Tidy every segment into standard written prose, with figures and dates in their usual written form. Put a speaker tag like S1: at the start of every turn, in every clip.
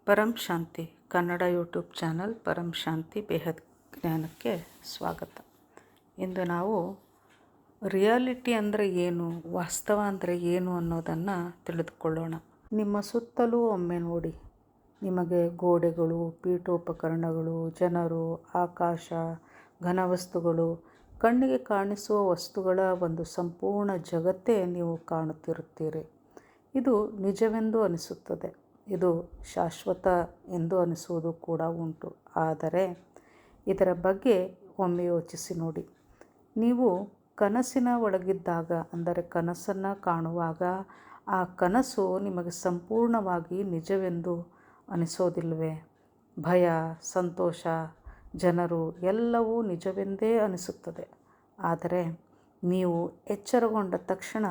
S1: ಪರಂ ಶಾಂತಿ Kannada YouTube channel ಪರಂ ಶಾಂತಿ ಬೇಹದ್ ಜ್ಞಾನಕ್ಕೆ ಸ್ವಾಗತ. ಇಂದು ನಾವು ರಿಯಾಲಿಟಿ ಅಂದರೆ ಏನು, ವಾಸ್ತವ ಅಂದರೆ ಏನು ಅನ್ನೋದನ್ನು ತಿಳಿದುಕೊಳ್ಳೋಣ. ನಿಮ್ಮ ಸುತ್ತಲೂ ಒಮ್ಮೆ ನೋಡಿ. ನಿಮಗೆ ಗೋಡೆಗಳು, ಪೀಠೋಪಕರಣಗಳು, ಜನರು, ಆಕಾಶ, ಘನವಸ್ತುಗಳು, ಕಣ್ಣಿಗೆ ಕಾಣಿಸುವ ವಸ್ತುಗಳ ಒಂದು ಸಂಪೂರ್ಣ ಜಗತ್ತೇ ನೀವು ಕಾಣುತ್ತಿರುತ್ತೀರಿ. ಇದು ನಿಜವೆಂದು ಅನಿಸುತ್ತದೆ. ಇದು ಶಾಶ್ವತ ಎಂದು ಅನಿಸುವುದು ಕೂಡ ಉಂಟು. ಆದರೆ ಇದರ ಬಗ್ಗೆ ಒಮ್ಮೆ ಯೋಚಿಸಿ ನೋಡಿ. ನೀವು ಕನಸಿನ ಒಳಗಿದ್ದಾಗ, ಅಂದರೆ ಕನಸನ್ನು ಕಾಣುವಾಗ, ಆ ಕನಸು ನಿಮಗೆ ಸಂಪೂರ್ಣವಾಗಿ ನಿಜವೆಂದು ಅನಿಸೋದಿಲ್ವೇ? ಭಯ, ಸಂತೋಷ, ಜನರು ಎಲ್ಲವೂ ನಿಜವೆಂದೇ ಅನಿಸುತ್ತದೆ. ಆದರೆ ನೀವು ಎಚ್ಚರಗೊಂಡ ತಕ್ಷಣ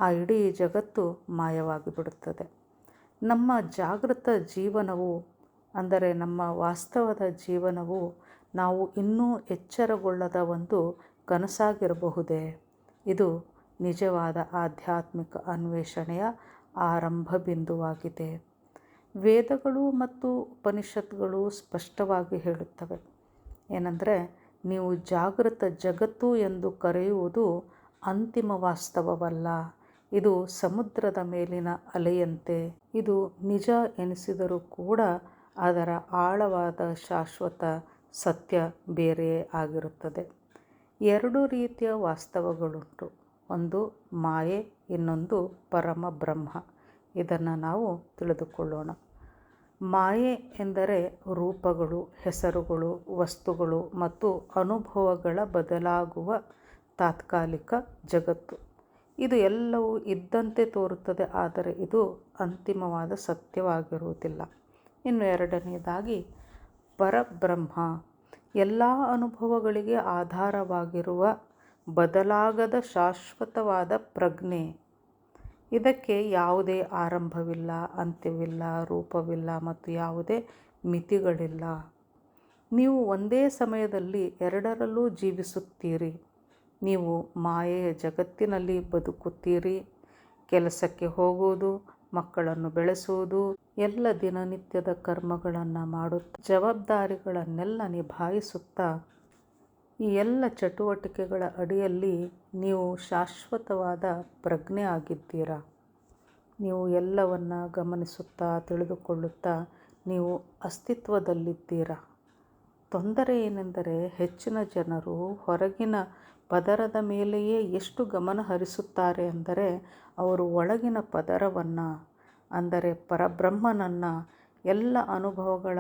S1: ಆ ಇಡೀ ಜಗತ್ತು ಮಾಯವಾಗಿ ಬಿಡುತ್ತದೆ. ನಮ್ಮ ಜಾಗೃತ ಜೀವನವು, ಅಂದರೆ ನಮ್ಮ ವಾಸ್ತವದ ಜೀವನವು, ನಾವು ಇನ್ನೂ ಎಚ್ಚರಗೊಳ್ಳದ ಒಂದು ಕನಸಾಗಿರಬಹುದೇ? ಇದು ನಿಜವಾದ ಆಧ್ಯಾತ್ಮಿಕ ಅನ್ವೇಷಣೆಯ ಆರಂಭ ಬಿಂದುವಾಗಿದೆ. ವೇದಗಳು ಮತ್ತು ಉಪನಿಷತ್ತುಗಳು ಸ್ಪಷ್ಟವಾಗಿ ಹೇಳುತ್ತವೆ. ಏನೆಂದರೆ, ನೀವು ಜಾಗೃತ ಜಗತ್ತು ಎಂದು ಕರೆಯುವುದು ಅಂತಿಮ ವಾಸ್ತವವಲ್ಲ. ಇದು ಸಮುದ್ರದ ಮೇಲಿನ ಅಲೆಯಂತೆ. ಇದು ನಿಜ ಎನಿಸಿದರೂ ಕೂಡ ಅದರ ಆಳವಾದ ಶಾಶ್ವತ ಸತ್ಯ ಬೇರೆಯೇ ಆಗಿರುತ್ತದೆ. ಎರಡು ರೀತಿಯ ವಾಸ್ತವಗಳುಂಟು. ಒಂದು ಮಾಯೆ, ಇನ್ನೊಂದು ಪರಮ ಬ್ರಹ್ಮ. ಇದನ್ನು ನಾವು ತಿಳಿದುಕೊಳ್ಳೋಣ. ಮಾಯೆ ಎಂದರೆ ರೂಪಗಳು, ಹೆಸರುಗಳು, ವಸ್ತುಗಳು ಮತ್ತು ಅನುಭವಗಳ ಬದಲಾಗುವ ತಾತ್ಕಾಲಿಕ ಜಗತ್ತು. ಇದು ಎಲ್ಲವೂ ಇದ್ದಂತೆ ತೋರುತ್ತದೆ, ಆದರೆ ಇದು ಅಂತಿಮವಾದ ಸತ್ಯವಾಗಿರುವುದಿಲ್ಲ. ಇನ್ನು ಎರಡನೆಯದಾಗಿ ಪರಬ್ರಹ್ಮ, ಎಲ್ಲ ಅನುಭವಗಳಿಗೆ ಆಧಾರವಾಗಿರುವ ಬದಲಾಗದ ಶಾಶ್ವತವಾದ ಪ್ರಜ್ಞೆ. ಇದಕ್ಕೆ ಯಾವುದೇ ಆರಂಭವಿಲ್ಲ, ಅಂತ್ಯವಿಲ್ಲ, ರೂಪವಿಲ್ಲ ಮತ್ತು ಯಾವುದೇ ಮಿತಿಗಳಿಲ್ಲ. ನೀವು ಒಂದೇ ಸಮಯದಲ್ಲಿ ಎರಡರಲ್ಲೂ ಜೀವಿಸುತ್ತೀರಿ. ನೀವು ಮಾಯೆಯ ಜಗತ್ತಿನಲ್ಲಿ ಬದುಕುತ್ತೀರಿ. ಕೆಲಸಕ್ಕೆ ಹೋಗುವುದು, ಮಕ್ಕಳನ್ನು ಬೆಳೆಸುವುದು, ಎಲ್ಲ ದಿನನಿತ್ಯದ ಕರ್ಮಗಳನ್ನು ಮಾಡುತ್ತಾ, ಜವಾಬ್ದಾರಿಗಳನ್ನೆಲ್ಲ ನಿಭಾಯಿಸುತ್ತಾ, ಈ ಎಲ್ಲ ಚಟುವಟಿಕೆಗಳ ಅಡಿಯಲ್ಲಿ ನೀವು ಶಾಶ್ವತವಾದ ಪ್ರಜ್ಞೆ ಆಗಿದ್ದೀರಾ. ನೀವು ಎಲ್ಲವನ್ನು ಗಮನಿಸುತ್ತಾ, ತಿಳಿದುಕೊಳ್ಳುತ್ತಾ ನೀವು ಅಸ್ತಿತ್ವದಲ್ಲಿದ್ದೀರಾ. ತೊಂದರೆ ಏನೆಂದರೆ, ಹೆಚ್ಚಿನ ಜನರು ಹೊರಗಿನ ಪದರದ ಮೇಲೆಯೇ ಎಷ್ಟು ಗಮನ ಹರಿಸುತ್ತಾರೆ ಅಂದರೆ, ಅವರು ಒಳಗಿನ ಪದರವನ್ನು, ಅಂದರೆ ಪರಬ್ರಹ್ಮನನ್ನು, ಎಲ್ಲ ಅನುಭವಗಳ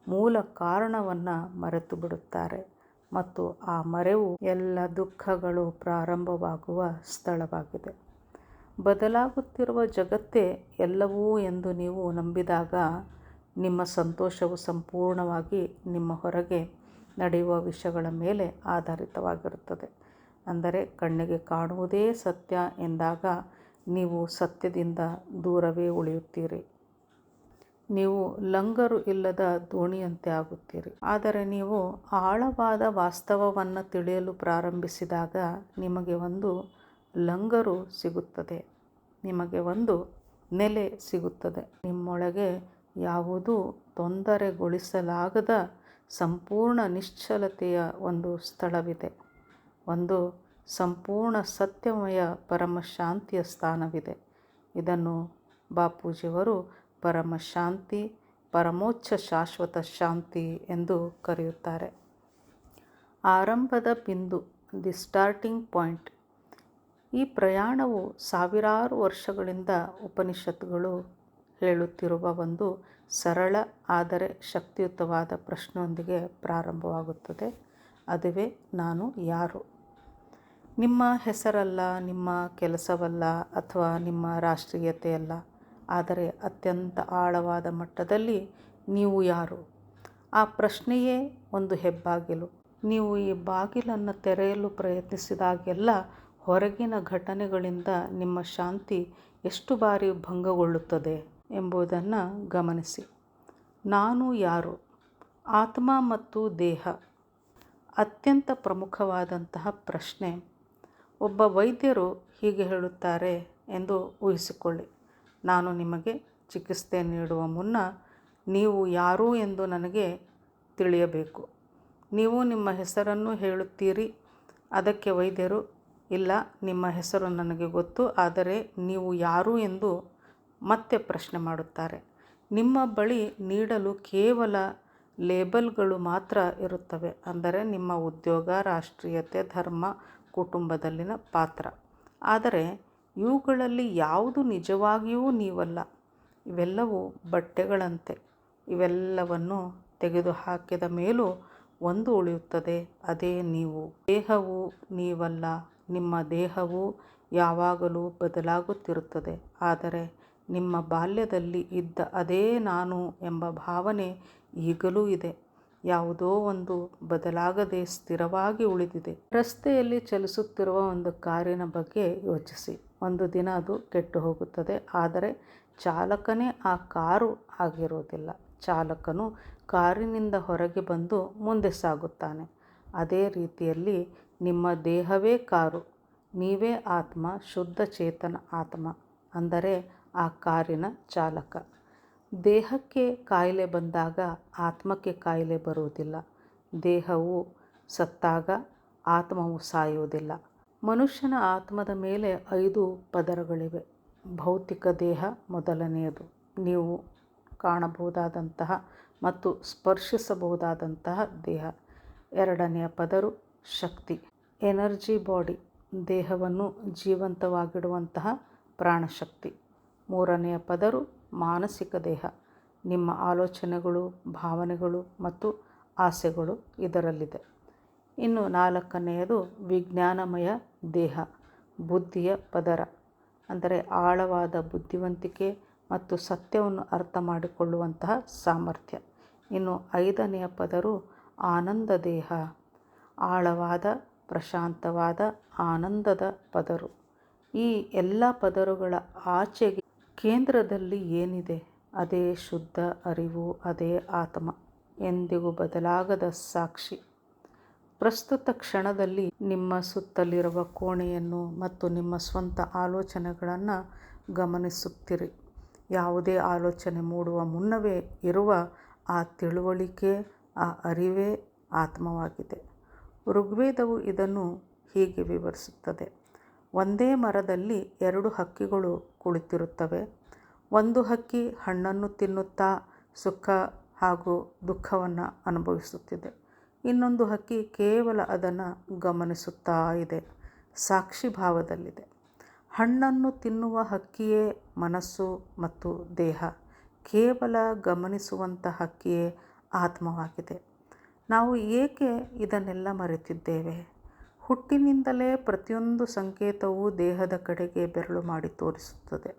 S1: ಮೂಲ ಕಾರಣವನ್ನು ಮರೆತು ಬಿಡುತ್ತಾರೆ. ಮತ್ತು ಆ ಮರೆವು ಎಲ್ಲ ದುಃಖಗಳು ಪ್ರಾರಂಭವಾಗುವ ಸ್ಥಳವಾಗಿದೆ. ಬದಲಾಗುತ್ತಿರುವ ಜಗತ್ತೇ ಎಲ್ಲವೂ ಎಂದು ನೀವು ನಂಬಿದಾಗ, ನಿಮ್ಮ ಸಂತೋಷವು ಸಂಪೂರ್ಣವಾಗಿ ನಿಮ್ಮ ಹೊರಗೆ ನಡೆಯುವ ವಿಷಯಗಳ ಮೇಲೆ ಆಧಾರಿತವಾಗಿರುತ್ತದೆ. ಅಂದರೆ ಕಣ್ಣಿಗೆ ಕಾಣುವುದೇ ಸತ್ಯ ಎಂದಾಗ ನೀವು ಸತ್ಯದಿಂದ ದೂರವೇ ಉಳಿಯುತ್ತೀರಿ. ನೀವು ಲಂಗರು ಇಲ್ಲದ ದೋಣಿಯಂತೆ ಆಗುತ್ತೀರಿ. ಆದರೆ ನೀವು ಆಳವಾದ ವಾಸ್ತವವನ್ನು ತಿಳಿಯಲು ಪ್ರಾರಂಭಿಸಿದಾಗ ನಿಮಗೆ ಒಂದು ಲಂಗರು ಸಿಗುತ್ತದೆ, ನಿಮಗೆ ಒಂದು ನೆಲೆ ಸಿಗುತ್ತದೆ. ನಿಮ್ಮೊಳಗೆ ಯಾವುದೂ ತೊಂದರೆಗೊಳಿಸಲಾಗದ ಸಂಪೂರ್ಣ ನಿಶ್ಚಲತೆಯ ಒಂದು ಸ್ಥಳವಿದೆ. ಒಂದು ಸಂಪೂರ್ಣ ಸತ್ಯಮಯ ಪರಮಶಾಂತಿಯ ಸ್ಥಾನವಿದೆ. ಇದನ್ನು ಬಾಪೂಜಿಯವರು ಪರಮಶಾಂತಿ, ಪರಮೋಚ್ಚ ಶಾಶ್ವತ ಶಾಂತಿ ಎಂದು ಕರೆಯುತ್ತಾರೆ. ಆರಂಭದ ಬಿಂದು, ದಿ ಸ್ಟಾರ್ಟಿಂಗ್ ಪಾಯಿಂಟ್. ಈ ಪ್ರಯಾಣವು ಸಾವಿರಾರು ವರ್ಷಗಳಿಂದ ಉಪನಿಷತ್ತುಗಳು ಹೇಳುತ್ತಿರುವ ಒಂದು ಸರಳ ಆದರೆ ಶಕ್ತಿಯುತವಾದ ಪ್ರಶ್ನೆಯೊಂದಿಗೆ ಪ್ರಾರಂಭವಾಗುತ್ತದೆ. ಅದುವೇ, ನಾನು ಯಾರು? ನಿಮ್ಮ ಹೆಸರಲ್ಲ, ನಿಮ್ಮ ಕೆಲಸವಲ್ಲ, ಅಥವಾ ನಿಮ್ಮ ರಾಷ್ಟ್ರೀಯತೆಯಲ್ಲ. ಆದರೆ ಅತ್ಯಂತ ಆಳವಾದ ಮಟ್ಟದಲ್ಲಿ ನೀವು ಯಾರು? ಆ ಪ್ರಶ್ನೆಯೇ ಒಂದು ಹೆಬ್ಬಾಗಿಲು. ನೀವು ಈ ಬಾಗಿಲನ್ನು ತೆರೆಯಲು ಪ್ರಯತ್ನಿಸಿದಾಗೆಲ್ಲ ಹೊರಗಿನ ಘಟನೆಗಳಿಂದ ನಿಮ್ಮ ಶಾಂತಿ ಎಷ್ಟು ಬಾರಿ ಭಂಗಗೊಳ್ಳುತ್ತದೆ ಎಂಬುದನ್ನು ಗಮನಿಸಿ. ನಾನು ಯಾರು? ಆತ್ಮ ಮತ್ತು ದೇಹ ಅತ್ಯಂತ ಪ್ರಮುಖವಾದಂತಹ ಪ್ರಶ್ನೆ. ಒಬ್ಬ ವೈದ್ಯರು ಹೀಗೆ ಹೇಳುತ್ತಾರೆ ಎಂದು ಊಹಿಸಿಕೊಳ್ಳಿ. ನಾನು ನಿಮಗೆ ಚಿಕಿತ್ಸೆ ನೀಡುವ ಮುನ್ನ ನೀವು ಯಾರು ಎಂದು ನನಗೆ ತಿಳಿಯಬೇಕು. ನೀವು ನಿಮ್ಮ ಹೆಸರನ್ನು ಹೇಳುತ್ತೀರಿ. ಅದಕ್ಕೆ ವೈದ್ಯರು, ಇಲ್ಲ, ನಿಮ್ಮ ಹೆಸರು ನನಗೆ ಗೊತ್ತು, ಆದರೆ ನೀವು ಯಾರು ಎಂದು ಮತ್ತೆ ಪ್ರಶ್ನೆ ಮಾಡುತ್ತಾರೆ. ನಿಮ್ಮ ಬಳಿ ನೀಡಲು ಕೇವಲ ಲೇಬಲ್ಗಳು ಮಾತ್ರ ಇರುತ್ತವೆ, ಅಂದರೆ ನಿಮ್ಮ ಉದ್ಯೋಗ, ರಾಷ್ಟ್ರೀಯತೆ, ಧರ್ಮ, ಕುಟುಂಬದಲ್ಲಿನ ಪಾತ್ರ. ಆದರೆ ಇವುಗಳಲ್ಲಿ ಯಾವುದು ನಿಜವಾಗಿಯೂ ನೀವಲ್ಲ. ಇವೆಲ್ಲವೂ ಬಟ್ಟೆಗಳಂತೆ. ಇವೆಲ್ಲವನ್ನು ತೆಗೆದುಹಾಕಿದ ಮೇಲೂ ಒಂದು ಉಳಿಯುತ್ತದೆ, ಅದೇ ನೀವು. ದೇಹವು ನೀವಲ್ಲ. ನಿಮ್ಮ ದೇಹವು ಯಾವಾಗಲೂ ಬದಲಾಗುತ್ತಿರುತ್ತದೆ, ಆದರೆ ನಿಮ್ಮ ಬಾಲ್ಯದಲ್ಲಿ ಇದ್ದ ಅದೇ ನಾನು ಎಂಬ ಭಾವನೆ ಈಗಲೂ ಇದೆ. ಯಾವುದೋ ಒಂದು ಬದಲಾಗದೆ ಸ್ಥಿರವಾಗಿ ಉಳಿದಿದೆ. ರಸ್ತೆಯಲ್ಲಿ ಚಲಿಸುತ್ತಿರುವ ಒಂದು ಕಾರಿನ ಬಗ್ಗೆ ಯೋಚಿಸಿ. ಒಂದು ದಿನ ಅದು ಕೆಟ್ಟು ಹೋಗುತ್ತದೆ, ಆದರೆ ಚಾಲಕನೇ ಆ ಕಾರು ಆಗಿರುವುದಿಲ್ಲ. ಚಾಲಕನು ಕಾರಿನಿಂದ ಹೊರಗೆ ಬಂದು ಮುಂದೆ ಸಾಗುತ್ತಾನೆ. ಅದೇ ರೀತಿಯಲ್ಲಿ ನಿಮ್ಮ ದೇಹವೇ ಕಾರು, ನೀವೇ ಆತ್ಮ, ಶುದ್ಧ ಚೇತನ ಆತ್ಮ, ಅಂದರೆ ಆ ಕಾರಿನ ಚಾಲಕ. ದೇಹಕ್ಕೆ ಕಾಯಿಲೆ ಬಂದಾಗ ಆತ್ಮಕ್ಕೆ ಕಾಯಿಲೆ ಬರುವುದಿಲ್ಲ. ದೇಹವು ಸತ್ತಾಗ ಆತ್ಮವು ಸಾಯುವುದಿಲ್ಲ. ಮನುಷ್ಯನ ಆತ್ಮದ ಮೇಲೆ 5 ಪದರಗಳಿವೆ. ಭೌತಿಕ ದೇಹ ಮೊದಲನೆಯದು, ನೀವು ಕಾಣಬಹುದಾದಂತಹ ಮತ್ತು ಸ್ಪರ್ಶಿಸಬಹುದಾದಂತಹ ದೇಹ. ಎರಡನೆಯ ಪದರು ಶಕ್ತಿ, ಎನರ್ಜಿ ಬಾಡಿ, ದೇಹವನ್ನು ಜೀವಂತವಾಗಿಡುವಂತಹ ಪ್ರಾಣಶಕ್ತಿ. ಮೂರನೆಯ ಪದರು ಮಾನಸಿಕ ದೇಹ, ನಿಮ್ಮ ಆಲೋಚನೆಗಳು, ಭಾವನೆಗಳು ಮತ್ತು ಆಸೆಗಳು ಇದರಲ್ಲಿದೆ. ಇನ್ನು ನಾಲ್ಕನೆಯದು ವಿಜ್ಞಾನಮಯ ದೇಹ, ಬುದ್ಧಿಯ ಪದರ, ಅಂದರೆ ಆಳವಾದ ಬುದ್ಧಿವಂತಿಕೆ ಮತ್ತು ಸತ್ಯವನ್ನು ಅರ್ಥ ಮಾಡಿಕೊಳ್ಳುವಂತಹ ಸಾಮರ್ಥ್ಯ. ಇನ್ನು ಐದನೆಯ ಪದರು ಆನಂದ ದೇಹ, ಆಳವಾದ ಪ್ರಶಾಂತವಾದ ಆನಂದದ ಪದರು. ಈ ಎಲ್ಲ ಪದರುಗಳ ಆಚೆಗೆ ಕೇಂದ್ರದಲ್ಲಿ ಏನಿದೆ, ಅದೇ ಶುದ್ಧ ಅರಿವು, ಅದೇ ಆತ್ಮ, ಎಂದಿಗೂ ಬದಲಾಗದ ಸಾಕ್ಷಿ. ಪ್ರಸ್ತುತ ಕ್ಷಣದಲ್ಲಿ ನಿಮ್ಮ ಸುತ್ತಲಿರುವ ಕೋಣೆಯನ್ನು ಮತ್ತು ನಿಮ್ಮ ಸ್ವಂತ ಆಲೋಚನೆಗಳನ್ನು ಗಮನಿಸುತ್ತಿರಿ. ಯಾವುದೇ ಆಲೋಚನೆ ಮೂಡುವ ಮುನ್ನವೇ ಇರುವ ಆ ತಿಳುವಳಿಕೆ, ಆ ಅರಿವೇ ಆತ್ಮವಾಗಿದೆ. ಋಗ್ವೇದವು ಇದನ್ನು ಹೀಗೆ ವಿವರಿಸುತ್ತದೆ. ಒಂದೇ ಮರದಲ್ಲಿ 2 ಹಕ್ಕಿಗಳು ಕುಳಿತಿರುತ್ತವೆ. ಒಂದು ಹಕ್ಕಿ ಹಣ್ಣನ್ನು ತಿನ್ನುತ್ತಾ ಸುಖ ಹಾಗೂ ದುಃಖವನ್ನು ಅನುಭವಿಸುತ್ತಿದೆ. ಇನ್ನೊಂದು ಹಕ್ಕಿ ಕೇವಲ ಅದನ್ನು ಗಮನಿಸುತ್ತಾ ಇದೆ, ಸಾಕ್ಷಿ ಭಾವದಲ್ಲಿದೆ. ಹಣ್ಣನ್ನು ತಿನ್ನುವ ಹಕ್ಕಿಯೇ ಮನಸ್ಸು ಮತ್ತು ದೇಹ, ಕೇವಲ ಗಮನಿಸುವಂಥ ಹಕ್ಕಿಯೇ ಆತ್ಮವಾಗಿದೆ. ನಾವು ಏಕೆ ಇದನ್ನೆಲ್ಲ ಮರೆತಿದ್ದೇವೆ? ಹುಟ್ಟಿನಿಂದಲೇ ಪ್ರತಿಯೊಂದು ಸಂಕೇತವೂ ದೇಹದ ಕಡೆಗೆ ಬೆರಳು ಮಾಡಿ ತೋರಿಸುತ್ತದೆ.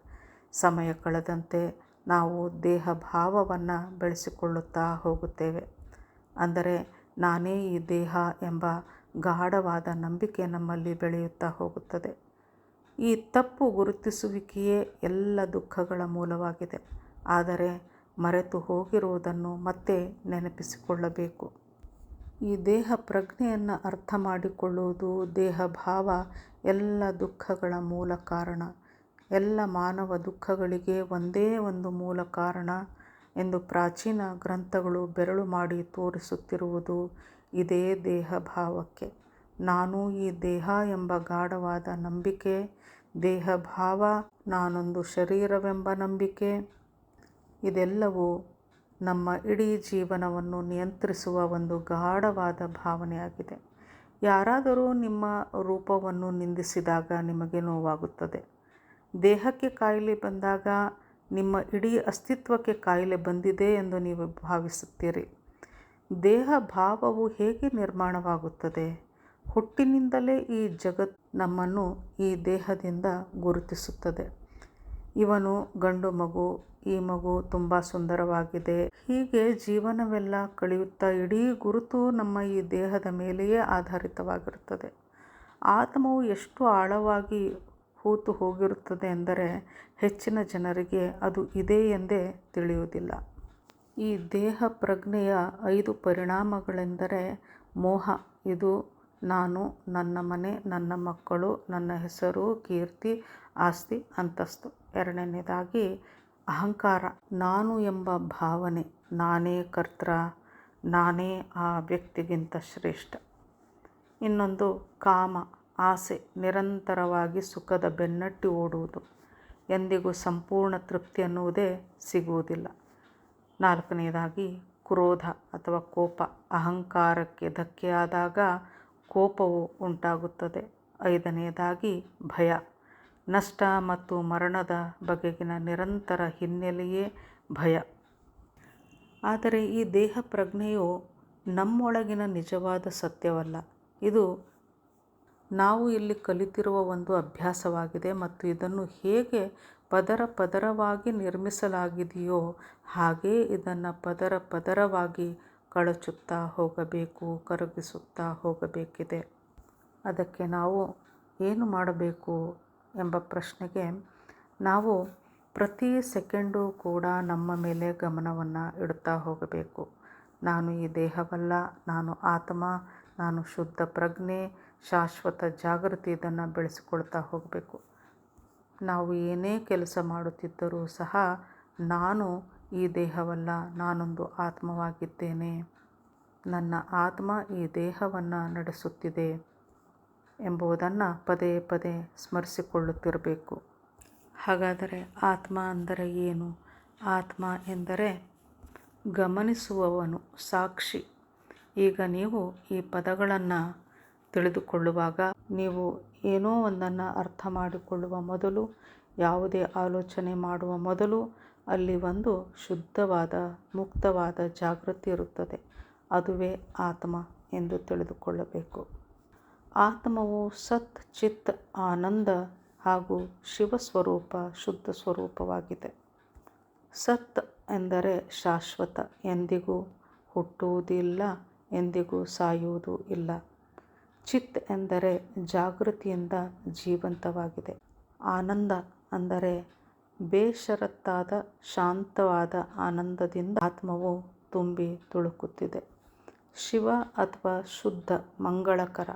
S1: ಸಮಯ ಕಳೆದಂತೆ ನಾವು ದೇಹ ಭಾವವನ್ನು ಬೆಳೆಸಿಕೊಳ್ಳುತ್ತಾ ಹೋಗುತ್ತೇವೆ. ಅಂದರೆ ನಾನೇ ಈ ದೇಹ ಎಂಬ ಗಾಢವಾದ ನಂಬಿಕೆ ನಮ್ಮಲ್ಲಿ ಬೆಳೆಯುತ್ತಾ ಹೋಗುತ್ತದೆ. ಈ ತಪ್ಪು ಗುರುತಿಸುವಿಕೆಯೇ ಎಲ್ಲ ದುಃಖಗಳ ಮೂಲವಾಗಿದೆ. ಆದರೆ ಮರೆತು ಹೋಗಿರುವುದನ್ನು ಮತ್ತೆ ನೆನಪಿಸಿಕೊಳ್ಳಬೇಕು. ಈ ದೇಹ ಪ್ರಜ್ಞೆಯನ್ನು ಅರ್ಥ ಮಾಡಿಕೊಳ್ಳುವುದು, ದೇಹ ಭಾವ ಎಲ್ಲ ದುಃಖಗಳ ಮೂಲ ಕಾರಣ. ಎಲ್ಲ ಮಾನವ ದುಃಖಗಳಿಗೆ ಒಂದೇ ಒಂದು ಮೂಲ ಕಾರಣ ಎಂದು ಪ್ರಾಚೀನ ಗ್ರಂಥಗಳು ಬೆರಳು ಮಾಡಿ ತೋರಿಸುತ್ತಿರುವುದು ಇದೇ ದೇಹ ಭಾವಕ್ಕೆ. ನಾನು ಈ ದೇಹ ಎಂಬ ಗಾಢವಾದ ನಂಬಿಕೆ, ದೇಹ ಭಾವ, ನಾನೊಂದು ಶರೀರವೆಂಬ ನಂಬಿಕೆ, ಇದೆಲ್ಲವೂ ನಮ್ಮ ಇಡೀ ಜೀವನವನ್ನು ನಿಯಂತ್ರಿಸುವ ಒಂದು ಗಾಢವಾದ ಭಾವನೆಯಾಗಿದೆ. ಯಾರಾದರೂ ನಿಮ್ಮ ರೂಪವನ್ನು ನಿಂದಿಸಿದಾಗ ನಿಮಗೆ ನೋವಾಗುತ್ತದೆ. ದೇಹಕ್ಕೆ ಕಾಯಿಲೆ ಬಂದಾಗ ನಿಮ್ಮ ಇಡೀ ಅಸ್ತಿತ್ವಕ್ಕೆ ಕಾಯಿಲೆ ಬಂದಿದೆ ಎಂದು ನೀವು ಭಾವಿಸುತ್ತೀರಿ. ದೇಹ ಭಾವವು ಹೇಗೆ ನಿರ್ಮಾಣವಾಗುತ್ತದೆ? ಹುಟ್ಟಿನಿಂದಲೇ ಈ ಜಗತ್ತು ನಮ್ಮನ್ನು ಈ ದೇಹದಿಂದ ಗುರುತಿಸುತ್ತದೆ. ಇವನು ಗಂಡು ಮಗು, ಈ ಮಗು ತುಂಬ ಸುಂದರವಾಗಿದೆ, ಹೀಗೆ ಜೀವನವೆಲ್ಲ ಕಳೆಯುತ್ತಾ ಇಡೀ ಗುರುತು ನಮ್ಮ ಈ ದೇಹದ ಮೇಲೆಯೇ ಆಧಾರಿತವಾಗಿರುತ್ತದೆ. ಆತ್ಮವು ಎಷ್ಟು ಆಳವಾಗಿ ಹೂತು ಹೋಗಿರುತ್ತದೆ ಎಂದರೆ ಹೆಚ್ಚಿನ ಜನರಿಗೆ ಅದು ಇದೆ ಎಂದೇ ತಿಳಿಯುವುದಿಲ್ಲ. ಈ ದೇಹ ಪ್ರಜ್ಞೆಯ 5 ಪರಿಣಾಮಗಳೆಂದರೆ ಮೋಹ, ಇದು ನಾನು, ನನ್ನ ಮನೆ, ನನ್ನ ಮಕ್ಕಳು, ನನ್ನ ಹೆಸರು, ಕೀರ್ತಿ, ಆಸ್ತಿ, ಅಂತಸ್ತು. ಎರಡನೆಯದಾಗಿ ಅಹಂಕಾರ, ನಾನು ಎಂಬ ಭಾವನೆ, ನಾನೇ ಕರ್ತ, ನಾನೇ ಆ ವ್ಯಕ್ತಿಗಿಂತ ಶ್ರೇಷ್ಠ. ಇನ್ನೊಂದು ಕಾಮ, ಆಸೆ, ನಿರಂತರವಾಗಿ ಸುಖದ ಬೆನ್ನಟ್ಟಿ ಓಡುವುದು. ಎಂದಿಗೂ ಸಂಪೂರ್ಣ ತೃಪ್ತಿ ಅನ್ನುವುದೇ ಸಿಗುವುದಿಲ್ಲ. 4ನೇದಾಗಿ ಕ್ರೋಧ ಅಥವಾ ಕೋಪ, ಅಹಂಕಾರಕ್ಕೆ ಧಕ್ಕೆಯಾದಾಗ ಕೋಪವು ಉಂಟಾಗುತ್ತದೆ. 5ನೇದಾಗಿ ಭಯ, ನಷ್ಟ ಮತ್ತು ಮರಣದ ಬಗೆಗಿನ ನಿರಂತರ ಹಿನ್ನೆಲೆಯೇ ಭಯ. ಆದರೆ ಈ ದೇಹ ಪ್ರಜ್ಞೆಯು ನಮ್ಮೊಳಗಿನ ನಿಜವಾದ ಸತ್ಯವಲ್ಲ. ಇದು ನಾವು ಇಲ್ಲಿ ಕಲಿತಿರುವ ಒಂದು ಅಭ್ಯಾಸವಾಗಿದೆ ಮತ್ತು ಇದನ್ನು ಹೇಗೆ ಪದರ ಪದರವಾಗಿ ನಿರ್ಮಿಸಲಾಗಿದೆಯೋ ಹಾಗೇ ಇದನ್ನು ಪದರ ಪದರವಾಗಿ ಕಳಚುತ್ತಾ ಹೋಗಬೇಕು, ಕರಗಿಸುತ್ತಾ ಹೋಗಬೇಕಿದೆ. ಅದಕ್ಕೆ ನಾವು ಏನು ಮಾಡಬೇಕು ಎಂಬ ಪ್ರಶ್ನೆಗೆ ನಾವು ಪ್ರತಿ ಸೆಕೆಂಡು ಕೂಡ ನಮ್ಮ ಮೇಲೆ ಗಮನವನ್ನು ಇಡುತ್ತಾ ಹೋಗಬೇಕು. ನಾನು ಈ ದೇಹವಲ್ಲ, ನಾನು ಆತ್ಮ, ನಾನು ಶುದ್ಧ ಪ್ರಜ್ಞೆ, ಶಾಶ್ವತ ಜಾಗೃತಿ, ಇದನ್ನು ಬೆಳೆಸಿಕೊಳ್ತಾ ಹೋಗಬೇಕು. ನಾವು ಏನೇ ಕೆಲಸ ಮಾಡುತ್ತಿದ್ದರೂ ಸಹ ನಾನು ಈ ದೇಹವಲ್ಲ, ನಾನೊಂದು ಆತ್ಮವಾಗಿದ್ದೇನೆ, ನನ್ನ ಆತ್ಮ ಈ ದೇಹವನ್ನು ನಡೆಸುತ್ತಿದೆ ಎಂಬುದನ್ನು ಪದೇ ಪದೇ ಸ್ಮರಿಸಿಕೊಳ್ಳುತ್ತಿರಬೇಕು. ಹಾಗಾದರೆ ಆತ್ಮ ಅಂದರೆ ಏನು? ಆತ್ಮ ಎಂದರೆ ಗಮನಿಸುವವನು, ಸಾಕ್ಷಿ. ಈಗ ನೀವು ಈ ಪದಗಳನ್ನು ತಿಳಿದುಕೊಳ್ಳುವಾಗ ನೀವು ಏನೋ ಒಂದನ್ನು ಅರ್ಥ ಮಾಡಿಕೊಳ್ಳುವ ಮೊದಲು, ಯಾವುದೇ ಆಲೋಚನೆ ಮಾಡುವ ಮೊದಲು ಅಲ್ಲಿ ಒಂದು ಶುದ್ಧವಾದ ಮುಕ್ತವಾದ ಜಾಗೃತಿ ಇರುತ್ತದೆ. ಅದುವೇ ಆತ್ಮ ಎಂದು ತಿಳಿದುಕೊಳ್ಳಬೇಕು. ಆತ್ಮವು ಸತ್, ಚಿತ್, ಆನಂದ ಹಾಗೂ ಶಿವಸ್ವರೂಪ, ಶುದ್ಧ ಸ್ವರೂಪವಾಗಿದೆ. ಸತ್ ಎಂದರೆ ಶಾಶ್ವತ, ಎಂದಿಗೂ ಹುಟ್ಟುವುದಿಲ್ಲ, ಎಂದಿಗೂ ಸಾಯುವುದೂ ಇಲ್ಲ. ಚಿತ್ ಎಂದರೆ ಜಾಗೃತಿಯಿಂದ ಜೀವಂತವಾಗಿದೆ. ಆನಂದ ಅಂದರೆ ಬೇಷರತ್ತಾದ ಶಾಂತವಾದ ಆನಂದದಿಂದ ಆತ್ಮವು ತುಂಬಿ ತುಳುಕುತ್ತಿದೆ. ಶಿವ ಅಥವಾ ಶುದ್ಧ, ಮಂಗಳಕರ.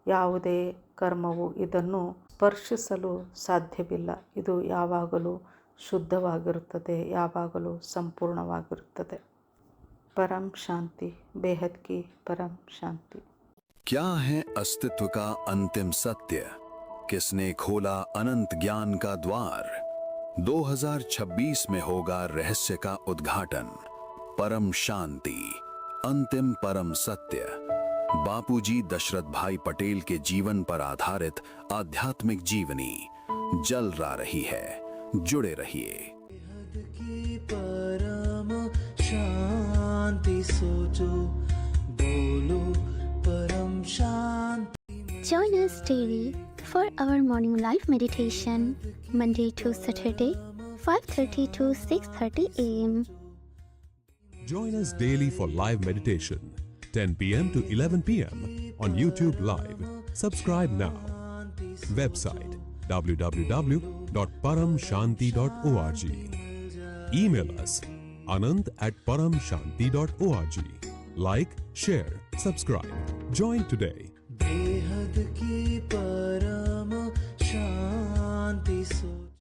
S1: ಯಾವುದೇ ಕರ್ಮವು ಇದನ್ನು ಸ್ಪರ್ಶಿಸಲು ಸಾಧ್ಯವಿಲ್ಲ. ಇದು ಯಾವಾಗಲೂ ಶುದ್ಧವಾಗಿರುತ್ತದೆ, ಯಾವಾಗಲೂ ಸಂಪೂರ್ಣವಾಗಿರುತ್ತದೆ. ಪರಂ ಶಾಂತಿ, ಬೇಹದ್ ಕಿ ಪರಂ ಶಾಂತಿ.
S2: क्या है अस्तित्व का अंतिम सत्य? किसने खोला अनंत ज्ञान का द्वार? 2026 में होगा रहस्य का उद्घाटन। परम शांति, अंतिम परम सत्य। बापूजी दशरथ भाई पटेल के जीवन पर आधारित आध्यात्मिक जीवनी जलरा रही है। जुड़े रहिए।
S3: परम शांति सोचो, बोलो परम शांति।
S4: Join us daily for our morning live meditation, Monday to Saturday, 5:30 to 6:30 a.m.
S5: Join us daily for live meditation, 10 p.m. to 11 p.m. on YouTube Live. Subscribe now. Website www.paramshanti.org. Email us anand@paramshanti.org. Like, share, subscribe. Join today.
S3: बेहद की परम शांति सो